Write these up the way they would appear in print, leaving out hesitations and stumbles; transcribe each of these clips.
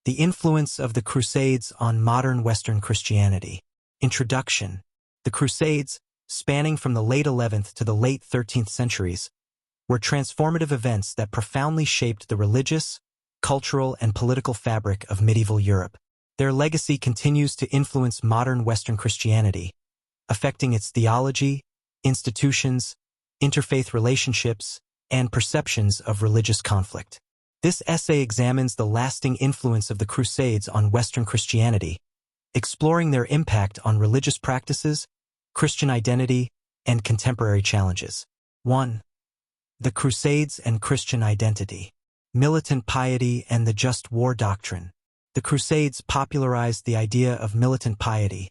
The influence of the Crusades on modern Western Christianity. Introduction. The Crusades, spanning from the late 11th to the late 13th centuries, were transformative events that profoundly shaped the religious, cultural, and political fabric of medieval Europe. Their legacy continues to influence modern Western Christianity, affecting its theology, institutions, interfaith relationships, and perceptions of religious conflict. This essay examines the lasting influence of the Crusades on Western Christianity, exploring their impact on religious practices, Christian identity, and contemporary challenges. 1. The Crusades and Christian identity. Militant piety and the just war doctrine. The Crusades popularized the idea of militant piety,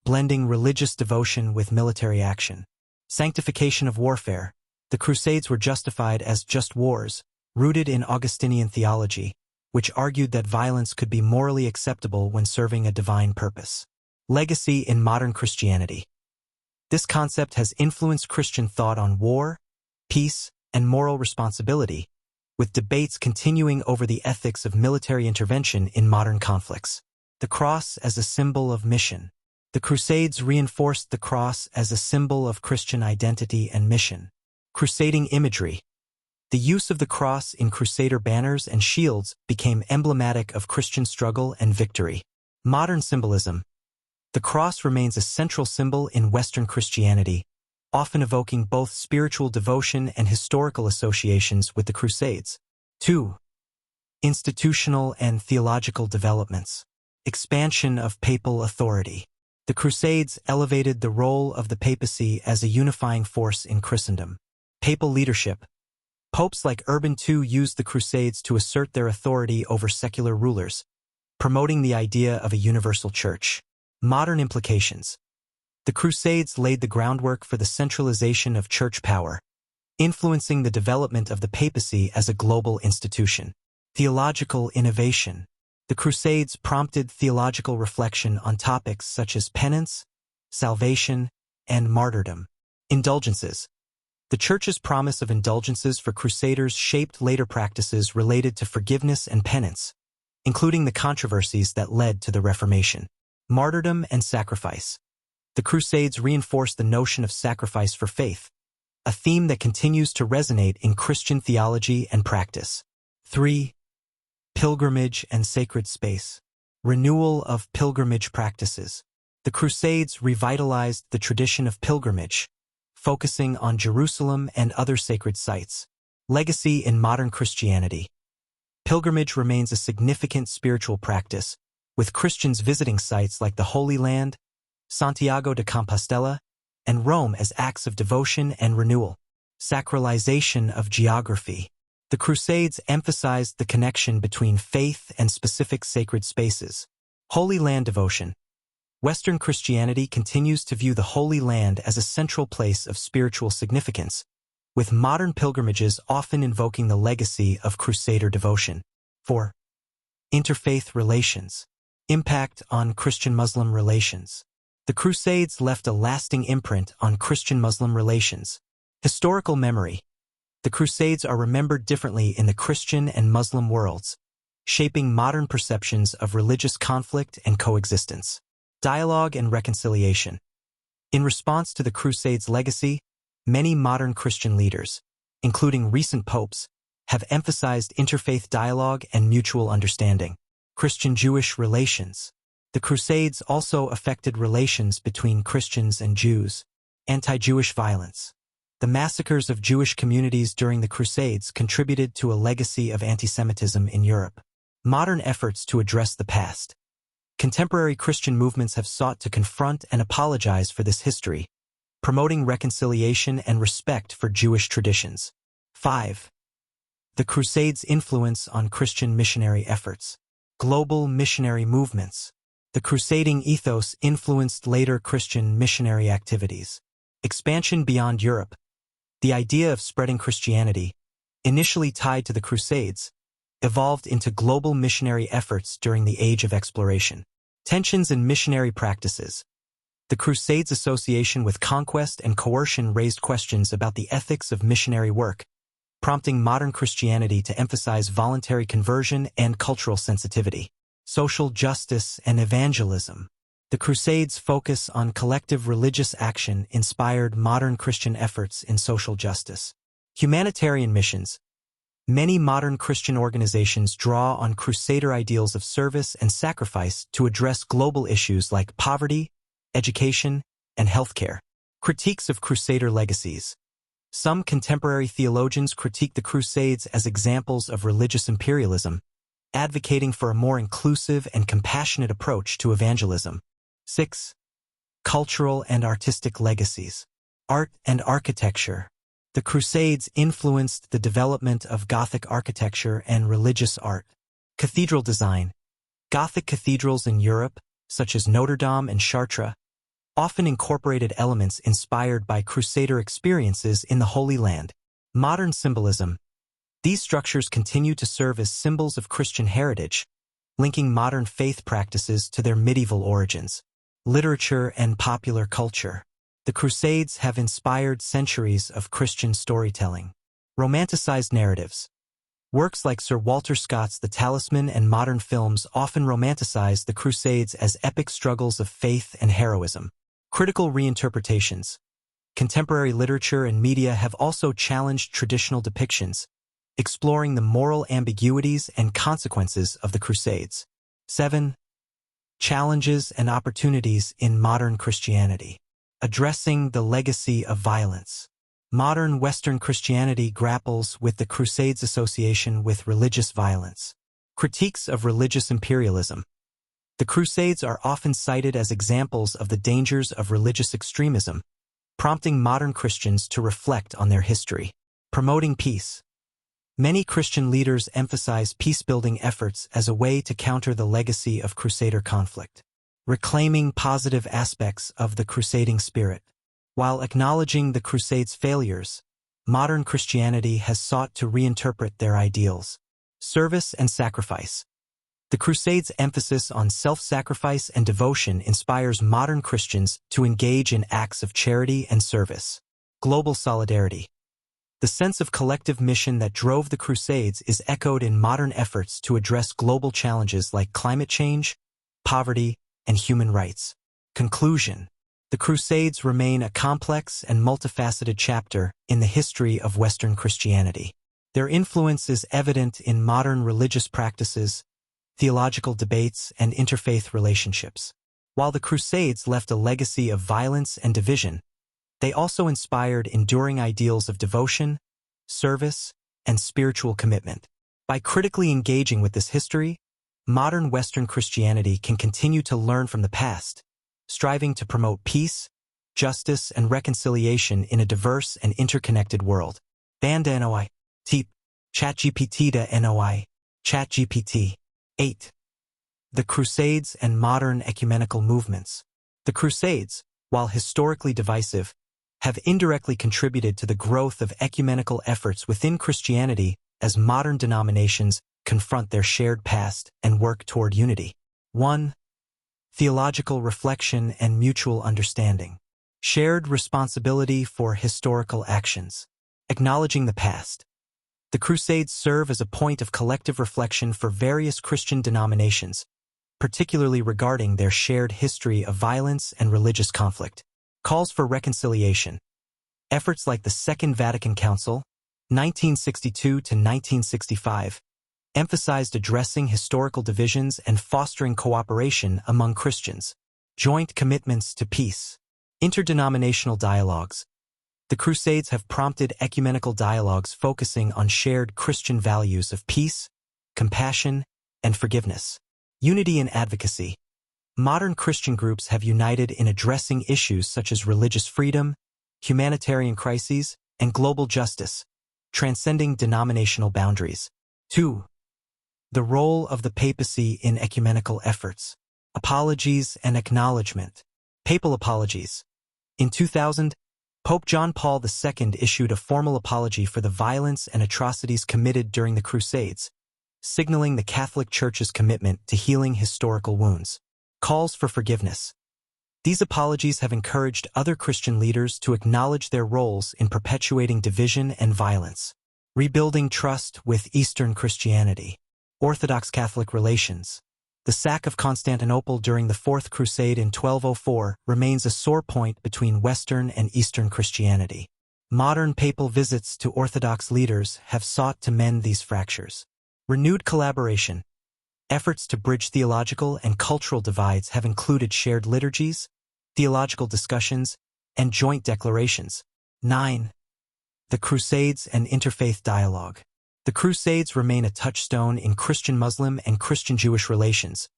blending religious devotion with military action. Sanctification of warfare. The Crusades were justified as just wars, rooted in Augustinian theology, which argued that violence could be morally acceptable when serving a divine purpose. Legacy in modern Christianity. This concept has influenced Christian thought on war, peace, and moral responsibility, with debates continuing over the ethics of military intervention in modern conflicts. The cross as a symbol of mission. The Crusades reinforced the cross as a symbol of Christian identity and mission. Crusading imagery. The use of the cross in Crusader banners and shields became emblematic of Christian struggle and victory. Modern symbolism. The cross remains a central symbol in Western Christianity, often evoking both spiritual devotion and historical associations with the Crusades. 2. Institutional and theological developments. Expansion of papal authority. The Crusades elevated the role of the papacy as a unifying force in Christendom. Papal leadership. Popes like Urban II used the Crusades to assert their authority over secular rulers, promoting the idea of a universal church. Modern implications. The Crusades laid the groundwork for the centralization of church power, influencing the development of the papacy as a global institution. Theological innovation. The Crusades prompted theological reflection on topics such as penance, salvation, and martyrdom. Indulgences. The Church's promise of indulgences for Crusaders shaped later practices related to forgiveness and penance, including the controversies that led to the Reformation. Martyrdom and sacrifice. The Crusades reinforced the notion of sacrifice for faith, a theme that continues to resonate in Christian theology and practice. 3. Pilgrimage and sacred space. Renewal of pilgrimage practices. The Crusades revitalized the tradition of pilgrimage, focusing on Jerusalem and other sacred sites. Legacy in modern Christianity. Pilgrimage remains a significant spiritual practice, with Christians visiting sites like the Holy Land, Santiago de Compostela, and Rome as acts of devotion and renewal. Sacralization of geography. The Crusades emphasized the connection between faith and specific sacred spaces. Holy Land devotion. Western Christianity continues to view the Holy Land as a central place of spiritual significance, with modern pilgrimages often invoking the legacy of Crusader devotion. 4. Interfaith relations. Impact on Christian-Muslim relations. The Crusades left a lasting imprint on Christian-Muslim relations. Historical memory. The Crusades are remembered differently in the Christian and Muslim worlds, shaping modern perceptions of religious conflict and coexistence. Dialogue and reconciliation. In response to the Crusades' legacy, many modern Christian leaders, including recent popes, have emphasized interfaith dialogue and mutual understanding. Christian-Jewish relations. The Crusades also affected relations between Christians and Jews. Anti-Jewish violence. The massacres of Jewish communities during the Crusades contributed to a legacy of anti-Semitism in Europe. Modern efforts to address the past. Contemporary Christian movements have sought to confront and apologize for this history, promoting reconciliation and respect for Jewish traditions. 5. The Crusades' influence on Christian missionary efforts. Global missionary movements. The crusading ethos influenced later Christian missionary activities. Expansion beyond Europe. The idea of spreading Christianity, initially tied to the Crusades, evolved into global missionary efforts during the Age of Exploration. Tensions in missionary practices. The Crusades' association with conquest and coercion raised questions about the ethics of missionary work, prompting modern Christianity to emphasize voluntary conversion and cultural sensitivity. Social justice and evangelism. The Crusades' focus on collective religious action inspired modern Christian efforts in social justice. Humanitarian missions. Many modern Christian organizations draw on Crusader ideals of service and sacrifice to address global issues like poverty, education, and healthcare. Critiques of Crusader legacies. Some contemporary theologians critique the Crusades as examples of religious imperialism, advocating for a more inclusive and compassionate approach to evangelism. 6. Cultural and artistic legacies. Art and architecture. The Crusades influenced the development of Gothic architecture and religious art. Cathedral design. Gothic cathedrals in Europe, such as Notre Dame and Chartres, often incorporated elements inspired by Crusader experiences in the Holy Land. Modern symbolism. These structures continue to serve as symbols of Christian heritage, linking modern faith practices to their medieval origins. Literature and popular culture. The Crusades have inspired centuries of Christian storytelling. Romanticized narratives. Works like Sir Walter Scott's The Talisman and modern films often romanticize the Crusades as epic struggles of faith and heroism. Critical reinterpretations. Contemporary literature and media have also challenged traditional depictions, exploring the moral ambiguities and consequences of the Crusades. 7. Challenges and opportunities in modern Christianity. Addressing the legacy of violence. Modern Western Christianity grapples with the Crusades' association with religious violence. Critiques of religious imperialism. The Crusades are often cited as examples of the dangers of religious extremism, prompting modern Christians to reflect on their history. Promoting peace. Many Christian leaders emphasize peace-building efforts as a way to counter the legacy of Crusader conflict. Reclaiming positive aspects of the crusading spirit. While acknowledging the Crusades' failures, modern Christianity has sought to reinterpret their ideals. Service and sacrifice. The Crusades' emphasis on self-sacrifice and devotion inspires modern Christians to engage in acts of charity and service. Global solidarity. The sense of collective mission that drove the Crusades is echoed in modern efforts to address global challenges like climate change, poverty, and human rights. Conclusion. The Crusades remain a complex and multifaceted chapter in the history of Western Christianity. Their influence is evident in modern religious practices, theological debates, and interfaith relationships. While the Crusades left a legacy of violence and division, they also inspired enduring ideals of devotion, service, and spiritual commitment. By critically engaging with this history, modern Western Christianity can continue to learn from the past, striving to promote peace, justice, and reconciliation in a diverse and interconnected world. Banda NOI. Teep. ChatGPT da NOI. ChatGPT. 8. The Crusades and modern ecumenical movements. The Crusades, while historically divisive, have indirectly contributed to the growth of ecumenical efforts within Christianity as modern denominations confront their shared past and work toward unity. 1. Theological reflection and mutual understanding. Shared responsibility for historical actions. Acknowledging the past. The Crusades serve as a point of collective reflection for various Christian denominations, particularly regarding their shared history of violence and religious conflict. Calls for reconciliation. Efforts like the Second Vatican Council, 1962 to 1965, emphasized addressing historical divisions and fostering cooperation among Christians. Joint commitments to peace. Interdenominational dialogues. The Crusades have prompted ecumenical dialogues focusing on shared Christian values of peace, compassion, and forgiveness. Unity and advocacy. Modern Christian groups have united in addressing issues such as religious freedom, humanitarian crises, and global justice, transcending denominational boundaries. 2. The role of the papacy in ecumenical efforts. Apologies and acknowledgement. Papal apologies. In 2000, Pope John Paul II issued a formal apology for the violence and atrocities committed during the Crusades, signaling the Catholic Church's commitment to healing historical wounds. Calls for forgiveness. These apologies have encouraged other Christian leaders to acknowledge their roles in perpetuating division and violence. Rebuilding trust with Eastern Christianity. Orthodox Catholic relations. The sack of Constantinople during the Fourth Crusade in 1204 remains a sore point between Western and Eastern Christianity. Modern papal visits to Orthodox leaders have sought to mend these fractures. Renewed collaboration. Efforts to bridge theological and cultural divides have included shared liturgies, theological discussions, and joint declarations. 9. The Crusades and interfaith dialogue. The Crusades remain a touchstone in Christian-Muslim and Christian-Jewish relations,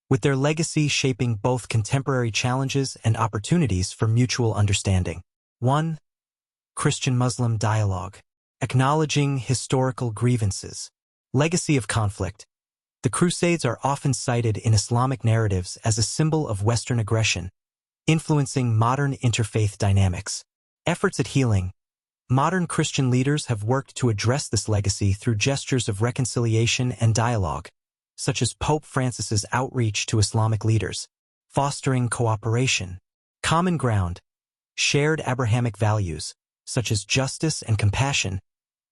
with their legacy shaping both contemporary challenges and opportunities for mutual understanding. 1. Christian-Muslim dialogue. Acknowledging historical grievances. Legacy of conflict. The Crusades are often cited in Islamic narratives as a symbol of Western aggression, influencing modern interfaith dynamics. Efforts at healing. Modern Christian leaders have worked to address this legacy through gestures of reconciliation and dialogue, such as Pope Francis's outreach to Islamic leaders, fostering cooperation. Common ground. Shared Abrahamic values, such as justice and compassion,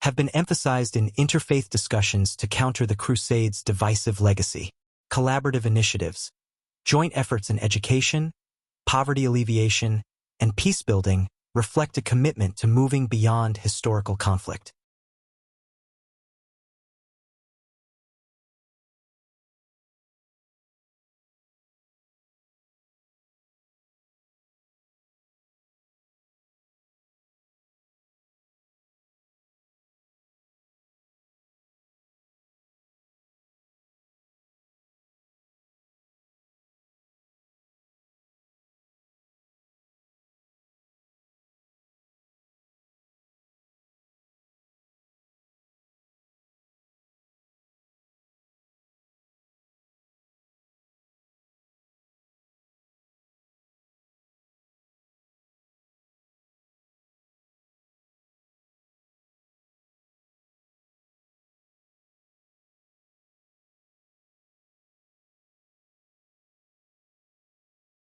have been emphasized in interfaith discussions to counter the Crusades' divisive legacy. Collaborative initiatives. Joint efforts in education, poverty alleviation, and peace-building reflect a commitment to moving beyond historical conflict.